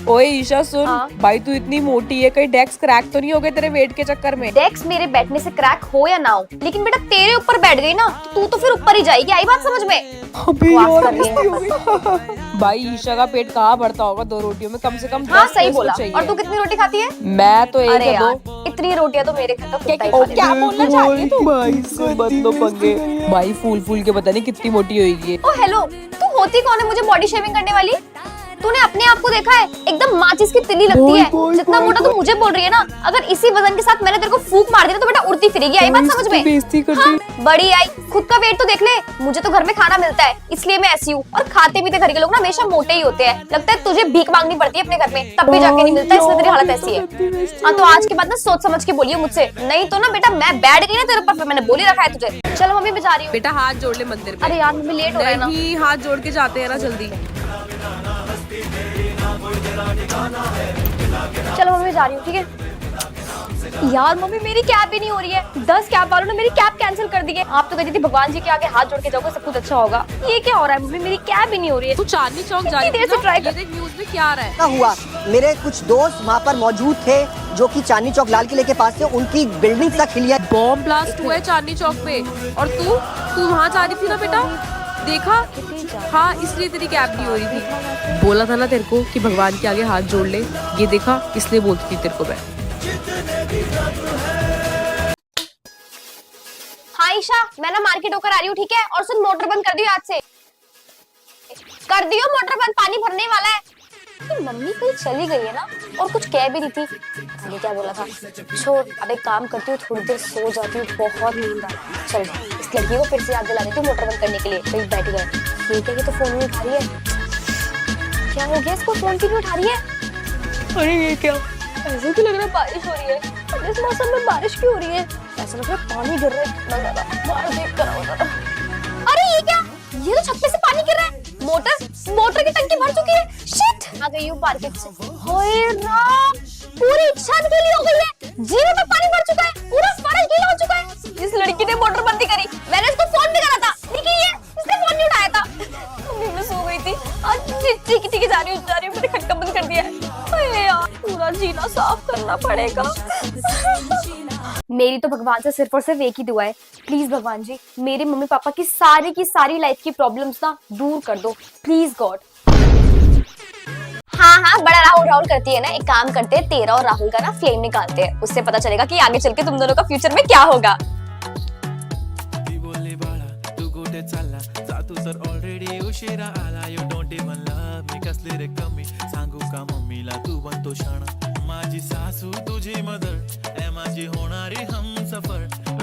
ओए ईशा सुन। हाँ? भाई तू इतनी मोटी है, कहीं डेस्क क्रैक तो नहीं हो गए तेरे वेट के चक्कर में? डेस्क मेरे बैठने से क्रैक हो या ना हो, लेकिन बेटा तेरे ऊपर बैठ गई ना तो तू तो फिर ऊपर ही जाएगी। आई बात समझ में? अबे बकवास और कर रही है। मस्ती हो गई। भाई ईशा का पेट कहाँ भरता होगा 2 रोटियों में, कम से कम हाँ 10 सही तो इसको बोला। चाहिए। और तू कितनी रोटी खाती है? मैं तो एक अरे है यार 2। इतनी रोटियां तो मेरे घर का कुत्ता ही ओ, खा लेता क्या है। बोलना चाह रही है तू? भाई से मत लो पंगे। भाई फूल फूल के पता नहीं कितनी मोटी होगी। ओ हेलो, तू होती कौन है मुझे बॉडी शेविंग करने वाली? तूने अपने आप को देखा है? एकदम माचिस की तिल्ली लगती है। जितना मोटा तू मुझे बोल रही है ना, अगर इसी वजन के साथ मैंने तेरे को फूंक मार दिया तो बेटा उड़ती फिरेगी। आई बात समझ में? बेइज्जती करती। हाँ, बड़ी आई, खुद का वेट तो देख ले। मुझे तो घर में खाना मिलता है इसलिए मैं ऐसी हूँ, और खाते पीते घर के लोग ना हमेशा मोटे ही होते हैं। लगता है तुझे भीख मांगनी पड़ती है अपने घर में, तब भी जाके नहीं मिलता, इसलिए तेरी हालत ऐसी है। हाँ तो आज के बाद ना सोच समझ के बोलिए मुझसे, नहीं तो ना बेटा मैं बैठ गई ना तेरे ऊपर, मैंने बोली रखा है तुझे। चलो मम्मी मैं जा रही हूँ। बेटा हाथ जोड़ ले मंदिर पे। अरे यार मम्मी लेट हो रहा है ना। नहीं हाथ जोड़ के जाते हैं ना जल्दी। चलो मम्मी जा रही हूँ, ठीक है? यार मम्मी मेरी कैब ही नहीं हो रही है। 10 कैब वालों ने मेरी कैब कैंसिल कर दी है। आप तो कहती थी भगवान जी के आगे हाथ जोड़ के जाओगे सब कुछ अच्छा होगा। ये क्या हो रहा है मम्मी, मेरी कैब ही नहीं हो रही है। तू चांदनी चौक जा कितनी रही देर से ट्राई थी ना? कर। ये देख न्यूज़ में क्या आ रहा है। क्या हुआ, मेरे कुछ दोस्त वहाँ पर मौजूद थे जो कि चांदनी चौक लाल किले के पास थे, उनकी बिल्डिंग तक हिलिया। बॉम्ब ब्लास्ट हुआ है चांदनी चौक पे, और तू वहाँ जा रही थी ना बेटा, देखा? हाँ इसलिए तेरी कैब नहीं हो रही थी। बोला था ना तेरे को कि भगवान के आगे हाथ जोड़ ले, ये देखा इसलिए बोलती थी तेरे को मैं। हाँ ईशा, मैं ना मार्केट होकर आ रही हूँ, ठीक है? और सुन मोटर बंद कर दियो आज से। कर दियो मोटर बंद, पानी भरने वाला है। ये मम्मी कहीं चली गई है ना, और कुछ कह भी रही थी। ये क्या बोला था? छोड़, अब एक काम करती हूँ, थोड़ी देर सो जाती हूँ, बहुत नींद आ रही है। चल इस लड़की को फिर से याद दिला देती हूँ मोटर बंद करने के लिए। कहीं बैठ गए। ये क्या, ये तो फोन नहीं उठा रही है। क्या हो गया इसको, फोन क्यों नहीं उठा रही है? अरे ये क्या, ऐसा क्यों लग रहा है बारिश हो रही है? अब इस मौसम में बारिश क्यों हो रही है? ऐसा लग रहा है पानी गिर रहा है इतना ज्यादा। बाहर देख कर आओ जरा। अरे ये क्या, ये तो छत पे से पानी गिर रहा है। मोटर की टंकी भर चुकी है। शिट, आ गई हूँ मार्केट से। होए राम, पूरी छत गीली हो गई है। जीने में पानी भर चुका है, पूरा फर्श गीला हो चुका है। इस लड़की ने मोटर बंद करी। मैंने इसको फोन भी करा था, लेकिन ये इसने फोन नहीं उठाया था। मम्मी मैं सो गई थी। आज ठीक है जा रही हूँ, मैंने खटका बंद कर दिया है। अरे यार पूरा जीना साफ करना पड़ेगा। मेरी तो भगवान से सिर्फ और सिर्फ एक ही दुआ है, प्लीज भगवान जी मेरे मम्मी पापा की सारी लाइफ की प्रॉब्लम्स ना दूर कर दो, प्लीज गॉड। हाँ बड़ा राहुल करती है ना। एक काम करते हैं, तेरा और राहुल का ना फ्लेम निकालते हैं, उससे पता चलेगा कि आगे चल के तुम दोनों का फ्यूचर में क्या होगा।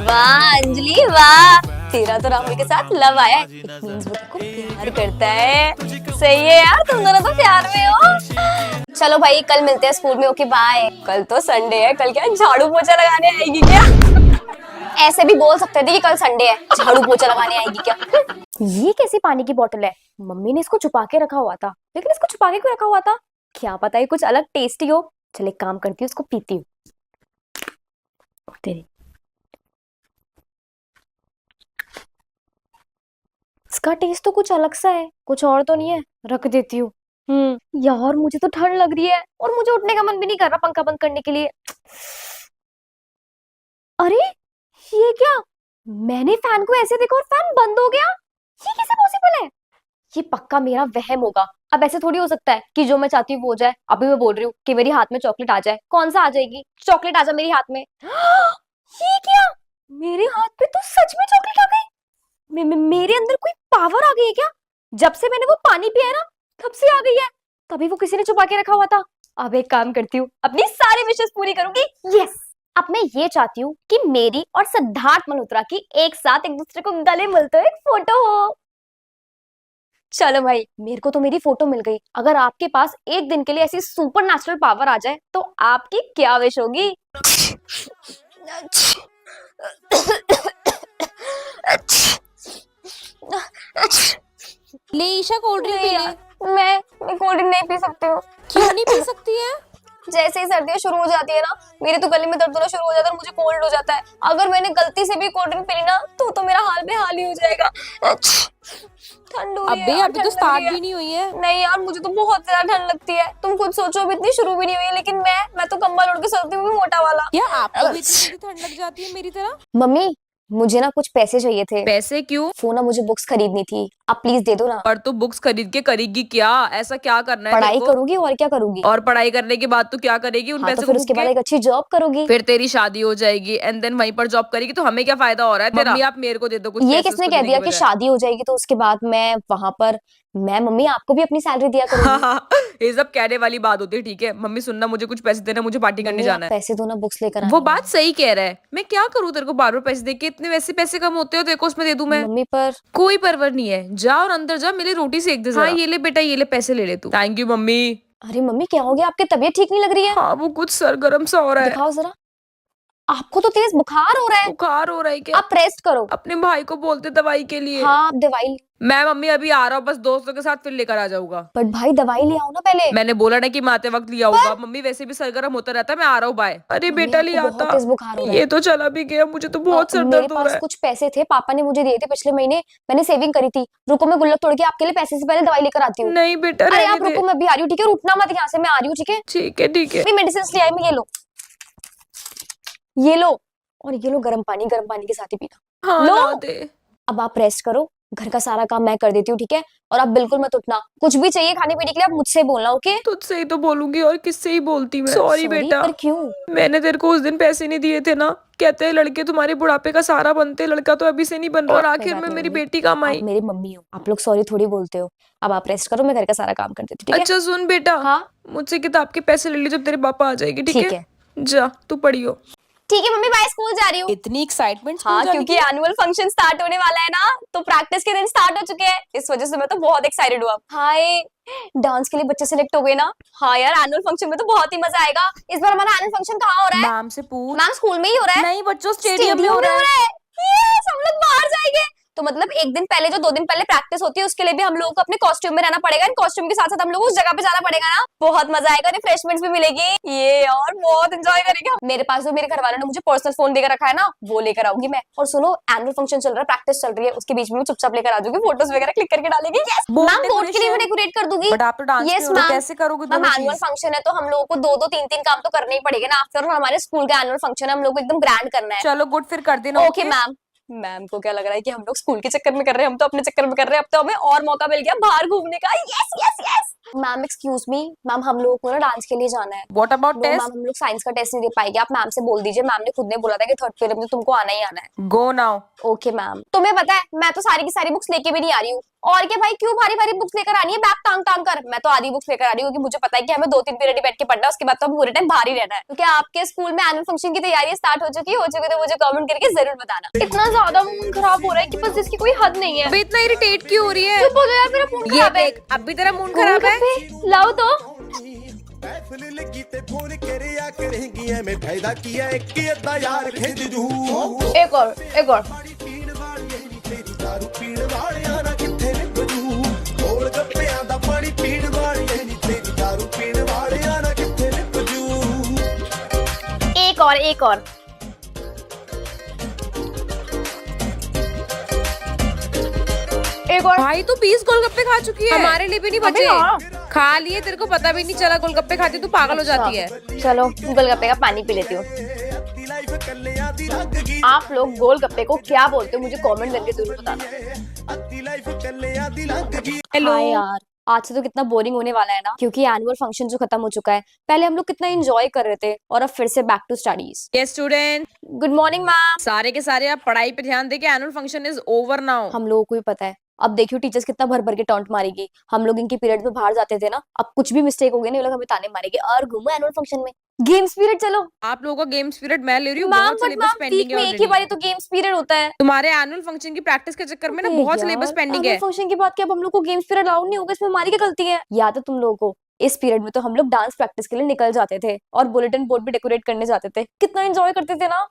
वाह अंजलि वाह, तेरा तो राहुल के साथ लव आया है। It means वो तेरे को प्यार करता है। सही है यार, तुम दोनों तो प्यार में हो। चलो भाई कल मिलते हैं स्कूल में, ओके बाय। कल तो संडे है, कल क्या झाड़ू पोछा लगाने आएगी क्या? ऐसे भी बोल सकते थे कि कल संडे है, झाड़ू पोछा लगाने आएगी क्या? ये कैसी पानी की बोतल है? मम्मी ने इसको छुपा के रखा हुआ था, लेकिन इसको छुपा के क्यों रखा हुआ था? क्या पता है कुछ अलग टेस्टी हो। चल एक काम करती हूँ, इसको पीती हूँ। तेरी इसका टेस्ट तो कुछ अलग सा है, कुछ और तो नहीं है। रख देती हूँ। यार मुझे तो ठंड लग रही है, और मुझे उठने का मन भी नहीं कर रहा पंखा बंद करने के लिए। अरे ये क्या, मैंने फैन को ऐसे देखा और फैन बंद हो गया। ये कैसे पॉसिबल है? ये पक्का मेरा वहम होगा। अब ऐसे थोड़ी हो सकता है कि जो मैं चाहती हूँ वो हो जाए। अभी मैं बोल रही हूँ कि मेरे हाथ में चॉकलेट आ जाए, कौन सा आ जाएगी? चॉकलेट आ जाए मेरे हाथ में। ये क्या, मेरे हाथ पे तो सच में चॉकलेट आ गई। मेरे अंदर कोई पावर आ गई है क्या? जब से मैंने वो पानी पिया है ना, तब से आ गई है। तभी वो किसी ने छुपा के रखा हुआ था। अब एक काम करती हूँ, अपनी सारी विशेष पूरी करूंगी। यस, अब मैं ये चाहती हूँ कि मेरी और सिद्धार्थ मल्होत्रा की एक साथ एक दूसरे को गले मिलते हुए एक फोटो हो। चलो भाई, मेरे को तो मेरी फोटो मिल गई। अगर आपके पास एक दिन के लिए ऐसी सुपर नेचुरल पावर आ जाए तो आपकी क्या विश होगी? ले ईशा कोल्ड ड्रिंक पी ले। मैं कोल्ड ड्रिंक नहीं पी सकती हूँ। क्यों नहीं पी सकती है? जैसे ही सर्दियां शुरू हो जाती है ना, मेरे तो गले में दर्द होना शुरू हो जाता है और मुझे कोल्ड हो जाता है। अगर मैंने गलती से भी कोल्ड ड्रिंक पी ली ना तो मेरा हाल बेहाल ही हो जाएगा। ठंड हो रही है अबे यार, अभी तो ठंड लग स्टार्ट रही है। भी नहीं हुई है। नहीं यार, मुझे तो बहुत ज्यादा ठंड लगती है। तुम खुद सोचो, अभी इतनी शुरू भी नहीं हुई है, लेकिन मैं तो कंबल ओढ़ के सोती हूँ, मोटा वाला। क्या आपको भी इतनी जल्दी ठंड लग जाती है मेरी तरह? मम्मी, मुझे ना कुछ पैसे चाहिए थे। पैसे क्यों? वो ना मुझे बुक्स खरीदनी थी, आप प्लीज दे दो ना। पर तू बुक्स खरीद के करेगी क्या? ऐसा क्या करना है पढ़ाई तेरे को? करूंगी और क्या करूंगी। और पढ़ाई करने के बाद तू क्या करेगी उन हाँ, तो पैसों फिर को उसके फूक बाद के? एक अच्छी जॉब करूंगी। फिर तेरी शादी हो जाएगी एंड देन वहीं पर जॉब करेगी, तो हमें क्या फायदा हो रहा है तेरा? मम्मी आप मेरे को दे दो कुछ ये पैसे किसने उसको कह देने दिया के कि बजाय। शादी हो जाएगी तो उसके बाद मैं वहां पर मम्मी आपको भी अपनी सैलरी दिया करूंगी। ये सब कहने वाली बात होती है, ठीक है? मम्मी सुनना, मुझे कुछ पैसे देना, मुझे पार्टी करने मम्मी, जाना आप है। पैसे दो ना, बुक्स लेकर वो आनी बात सही कह रहा है। मैं क्या करूँ तेरे को बार बार पैसे दे के? इतने वैसे पैसे कम होते हो तेरे को, उसमें दे दूं है। मैं? मम्मी पर कोई परवर नहीं है, जा और अंदर जा, मेरी रोटी सेक दे। हाँ ये ले बेटा, ये ले पैसे ले ले तू। Thank you mummy. अरे मम्मी, क्या हो गया? आपकी तबीयत ठीक नहीं लग रही है? हाँ वो कुछ सरगर्म सा हो रहा है। दिखाओ जरा। आपको तो तेज बुखार हो रहा है। बुखार हो रहा है क्या? आप रेस्ट करो। अपने भाई को बोलते दवाई के लिए। हाँ, आप दवाई। मैं मम्मी अभी आ रहा हूँ, बस दोस्तों के साथ फिर लेकर आ जाऊंगा। बट भाई, दवाई ले आओ ना पहले। मैंने बोला ना कि मैं आते वक्त लिया आऊंगा। मम्मी वैसे भी सरगर्म होता रहता है, मैं आ रहा हूँ, बाय। अरे मम्मी, बेटा आपको ले बहुत आता। तेज बुखार हो रहा है। ये तो चला भी गया, मुझे तो बहुत सर मेरे दर्द हो रहा पास है। कुछ पैसे थे, पापा ने मुझे दिए थे पिछले महीने। मैंने सेविंग करी थी। रुको, मैं गुल्लक तोड़ के आपके लिए पैसे से पहले दवाई लेकर आती हूँ। नहीं बेटा अरे रहने आप दे। रुको, मैं अभी आ रही हूँ, ठीक है? उठना मत यहाँ से, मैं आ रही हूँ, ठीक है? ठीक है ठीक है। मेडिसिन ले आई मैं, ये लो। और ये लो गर्म पानी के साथ ही पीना। हाँ लो। ला दे। अब आप रेस्ट करो, घर का सारा काम मैं कर देती हूँ, ठीक है? और आप बिल्कुल मत उठना। कुछ भी चाहिए खाने पीने के लिए आप मुझसे बोलना, ओके? तुझसे ही तो बोलूंगी, और किससे ही बोलती मैं। सॉरी बेटा। पर क्यों? मैंने तेरे को उस दिन पैसे नहीं दिए थे ना। कहते हैं लड़के तुम्हारे बुढ़ापे का सहारा बनते, लड़का तो अभी से नहीं बन रहा। और आखिर में मेरी बेटी काम आई। आप मेरी मम्मी हो, आप लोग सॉरी थोड़ी बोलते हो। अब आप रेस्ट करो, मैं घर का सारा काम कर देती हूँ, ठीक है? अच्छा सुन बेटा, हाँ? मुझसे किताब के पैसे ले ली जब तेरे पापा आ जाएगी, ठीक ठीक है? है। जा तू पढ़ियो। ठीक है मम्मी, बाय, स्कूल जा रही हूँ। इतनी एक्साइटमेंट हाँ, क्योंकि एनुअल फंक्शन स्टार्ट होने वाला है ना, तो प्रैक्टिस के दिन स्टार्ट हो चुके हैं, इस वजह से मैं तो बहुत एक्साइटेड हूँ। हाय, डांस के लिए बच्चे सिलेक्ट हो गए ना। हाँ यार, एनुअल फंक्शन में तो बहुत ही मजा आएगा। इस बार हमारा एनुअल फंक्शन कहाँ हो रहा है? मैम से पूछ। मैम, स्कूल में ही हो रहा है। नहीं बच्चों, स्टेडियम में हो में रहा है। यस, हम लोग बाहर जाएंगे। तो मतलब एक दिन पहले, जो 2 दिन पहले प्रैक्टिस होती है, उसके लिए भी हम लोगों को अपने कॉस्ट्यूम में रहना पड़ेगा। इन कॉस्ट्यूम के साथ साथ हम लोग उस जगह पे जाना पड़ेगा ना। बहुत मजा आएगा, रिफ्रेशमेंट्स भी मिलेगी। ये और बहुत एंजॉय करेंगे। मेरे पास जो मेरे घर वालों ने मुझे पर्सनल फोन देकर रखा है ना, वो लेकर आऊंगी मैं। और सुनो, एनुअल फंक्शन चल रहा है, प्रैक्टिस चल रही है, उसके बीच में मैं चुपचाप लेकर आ जाऊंगी, फोटोज वगैरह क्लिक करके डालेंगे। यस मैम, बोर्ड के लिए भी डेकोरेट कर दूंगी। बट आप तो डांस यस में हो, मैम। कैसे करोगे मैम, दोनों एनुअल चीज? फंक्शन है तो हम लोगों को 2-2 3-3 काम तो करने ही पड़ेगा ना। आफ्टर ऑल हमारे स्कूल का एनुअल फंक्शन है, हम लोग को एकदम ग्रैंड करना है। चलो गुड, फिर कर देना। Okay ma'am. मैम को क्या लग रहा है कि हम लोग स्कूल के चक्कर में कर रहे हैं? हम तो अपने चक्कर में कर रहे हैं। अब तो हमें और मौका मिल गया बाहर घूमने का। Yes yes yes. Ma'am excuse me, ma'am हम लोगों को ना डांस के लिए जाना है। What about no test? Ma'am, हम लोग साइंस का टेस्ट नहीं दे पाएंगे, आप मैम से बोल दीजिए। मैम ने खुद ने बोला था कि 3rd पीरियड में तुमको आना ही आना है। Go now. Okay ma'am. तुम्हें पता है, मैं तो सारी की सारी बुक्स लेके भी नहीं आ रही हूँ। और क्या भाई, क्यों भारी भारी बुक्स लेकर आनी है बैग टांग टांग कर? मैं तो आधी बुक्स लेकर आ रही हूँ, क्योंकि मुझे पता है कि हमें 2-3 पीरियड बैठ के पढ़ना है, उसके बाद तो हम पूरे टाइम बाहर ही रहना है। क्योंकि आपके स्कूल में एनुअल फंक्शन की तैयारी स्टार्ट हो चुकी तो मुझे कमेंट करके जरूर बताना। इतना ज्यादा मूड खराब हो रहा है कि बस इसकी कोई हद नहीं है। अबे इतना इरिटेट क्यों हो रही है? चुप हो जाओ यार, मेरा मूड ये खराब है। देख, अब भी तेरा मूड खराब है। लाओ तो। महफिल लगी ते फोन करिया करेंगी एवें फायदा की है एक अद्धा यार खिंच जू एक और पीण वाली नी तेरी दारू पीण वालियां ना किथे निकलू गोल गप्पियां दा पानी पीण वाली नी तेरी दारू पीण वालियां ना किथे निकलू। एक और। भाई तू 20 गोलगप्पे खा चुकी है, हमारे लिए भी नहीं अबे बचे। हाँ। खा लिए, तेरे को पता भी नहीं चला। गोलगप्पे खाती तू पागल हो जाती है। चलो, गोलगप्पे का पानी पी लेती हूँ। अद्धी लाइफ कल्लियां दी रंग गी आप लोग गोलगप्पे को क्या बोलते हो, मुझे कमेंट करके जरूर बताना। अद्धी लाइफ कल्लियां दी रंग गी। हेलो हाँ यार, आज से तो कितना बोरिंग होने वाला है ना, क्योंकि एनुअल फंक्शन जो खत्म हो चुका है। पहले हम लोग कितना एंजॉय कर रहे थे, और अब फिर से बैक टू स्टडीज। ये स्टूडेंट गुड मॉर्निंग मैम। सारे के सारे आप पढ़ाई पे ध्यान देके, annual function is over now. हम लोगों को भी पता है। अब देखियो टीचर्स कितना भर भर के टॉन्ट मारेगी। हम लोग इनकी पीरियड में बाहर जाते थे ना, अब कुछ भी मिस्टेक हो गया ना, ये लोग हमें ताने मारेंगे। और घूमो एनुअल फंक्शन में, गेम्स पीरियड चलो। आप लोगों का गेम्स पीरियड मैं ले रही हूँ, मैम, बहुत but syllabus ma'am pending week है में एक ही already। बार तो गेम्स पीरियड होता है। तुम्हारे एनुअल फंक्शन की प्रैक्टिस के चक्कर में ना बहुत सिलेबस पेंडिंग है। फंक्शन की बात क्या, अब हम लोग को गेम्स पीरियड अलाउड नहीं होगा, इसमें हमारी क्या गलती है? या तो तुम लोगों को इस पीरियड में तो हम लोग डांस प्रैक्टिस के लिए निकल जाते थे, और बुलेटिन बोर्ड भी डेकोरेट करने जाते थे। कितना एंजॉय करते थे ना,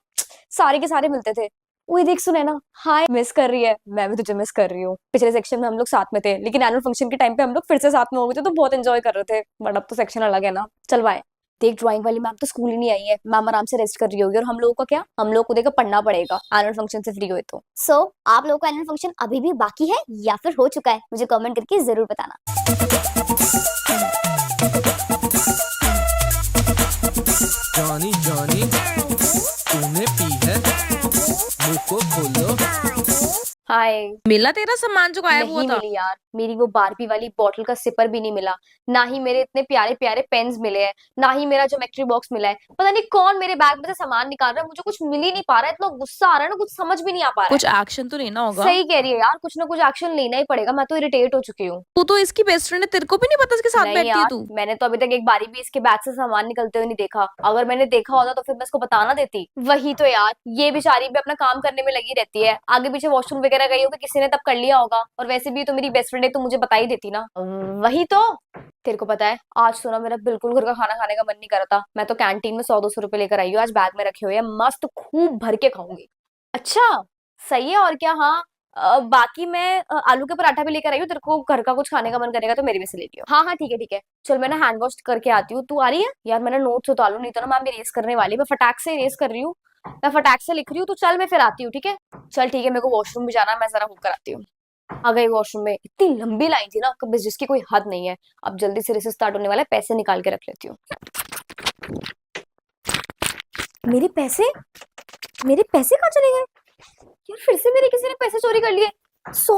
सारे के सारे मिलते थे। वही देख, सुने ना, हाय मिस कर रही है, मैं भी तुझे मिस कर रही हूँ। पिछले सेक्शन में हम लोग साथ में थे, लेकिन एनुअल फंक्शन के टाइम पे हम लोग फिर से साथ में हो गए थे, तो बहुत एंजॉय कर रहे थे। बट अब तो सेक्शन अलग है ना। चल बाय। देख ड्राइंग वाली मैम तो स्कूल ही नहीं आई है, मैम आराम से रेस्ट कर रही होगी, और हम लोगों का क्या, हम लोग को देखकर पढ़ना पड़ेगा एनुअल फंक्शन से फ्री हुए तो। सो आप लोगों का एनुअल फंक्शन अभी भी बाकी है या फिर हो चुका है, मुझे कमेंट करके जरूर बताना। जॉनी जॉनी तूने पी है, मुंह को खोलो। हाय। मिला तेरा सामान जो गायब हुआ नहीं था? मिली यार, मेरी वो बारबी वाली बॉटल का सिपर भी नहीं मिला, ना ही मेरे इतने प्यारे प्यारे पेन्स मिले हैं, ना ही मेरा ज्योमेट्री बॉक्स मिला है। पता नहीं कौन मेरे बैग में से सामान निकाल रहा है, मुझे कुछ मिल ही नहीं पा रहा है, इतना गुस्सा आ रहा है ना, कुछ समझ भी नहीं आ पा रहा कुछ एक्शन तो लेना है। होगा। सही कह रही है यार, कुछ ना कुछ एक्शन लेना ही पड़ेगा, मैं तो इरिटेट हो चुकी हूँ। तू तो इसकी बेस्ट फ्रेंड है, तेरे को भी नहीं पता इसके साथ नहीं बैठती है यार, तू? मैंने तो अभी तक एक बारी भी इसके बैग से सामान निकलते हुए नहीं देखा, अगर मैंने देखा होता तो फिर मैं इसको बता ना देती। वही तो यार, ये बेचारी भी अपना काम करने में लगी रहती है, आगे पीछे वॉशरूम वगैरह गई होगी, किसी ने तब कर लिया होगा, और वैसे भी तो मेरी बेस्ट फ्रेंड है, तो मुझे बता ही देती ना। वही तो, तेरे को पता है आज तो ना मेरा बिल्कुल घर का खाना खाने का मन नहीं कर रहा था, मैं तो कैंटीन में 100-200 रुपए लेकर आई हूँ, आज बैग में रखे हुए हैं, मस्त खूब भर के खाऊंगी। अच्छा सही है, और क्या। हाँ बाकी मैं आलू के पराठा भी लेकर आई हूँ, तेरे को घर का कुछ खाने का मन करेगा तो मेरे में से ले लियो। हाँ हाँ ठीक है ठीक है, चल मैं ना हैंड वॉश करके आती हूँ, तू आ रही है? यार मैंने नोट्स उतार लूं, नहीं तो ना मैम इरेज करने वाली है, मैं फटाक से इरेज कर रही हूँ, मैं फटाक से लिख रही हूँ, तो चल मैं फिर आती हूँ, ठीक है? चल ठीक है, मेरे को वॉशरूम भी जाना है, मैं जरा होकर आती हूँ। आ गई वॉशरूम में, इतनी लंबी लाइन थी ना कभी, जिसकी कोई हद नहीं है। अब जल्दी से रेसेस स्टार्ट होने वाला है, पैसे निकाल के रख लेती हूँ। मेरे पैसे कहाँ चले गए यार? फिर से मेरे किसी ने पैसे चोरी कर लिए। 100